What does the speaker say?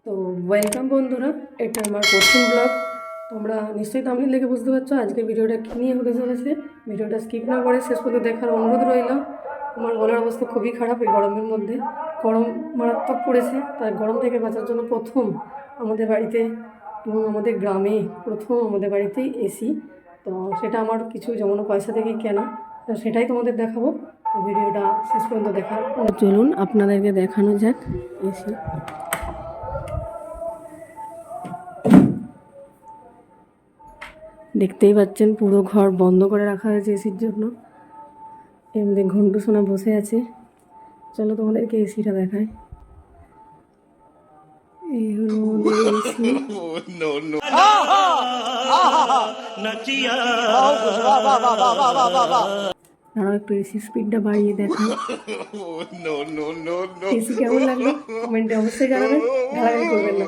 তো ওয়েলকাম বন্ধুরা, এটা আমার প্রথম ব্লগ। তোমরা নিশ্চয়ই থাম্বনেল দেখে বুঝতে পারছো আজকের ভিডিওটা কী নিয়ে হতে চলেছে। ভিডিওটা স্কিপ না করে শেষ পর্যন্ত দেখার অনুরোধ রইল। আমার গলার অবস্থা খুবই খারাপ এই গরমের মধ্যে। গরম মারাত্মক পড়েছে, তাই গরম থেকে বাঁচার জন্য প্রথম আমাদের বাড়িতে এবং আমাদের গ্রামে প্রথম আমাদের বাড়িতেই এসি। তো সেটা আমার কিছু জমানো পয়সা থেকেই কেনা, তো সেটাই তোমাদের দেখাবো। তো ভিডিওটা শেষ পর্যন্ত দেখার চলুন আপনাদেরকে দেখানো যাক এসি। দেখতেই পাচ্ছেন পুরো ঘর বন্ধ করে রাখা হয়েছে এসির জন্য। এমনি ঘন্টু সোনা বসে আছে। চলো তোমাদেরকে এসিটা দেখায়। এই হলো আমাদের এসি। দাঁড়াও একটু এসির স্পিডটা বাড়িয়ে দেখায়। এসি কেমন লাগলো কমেন্টে অবশ্যই জানাবেন, গালাগালি করবেন না।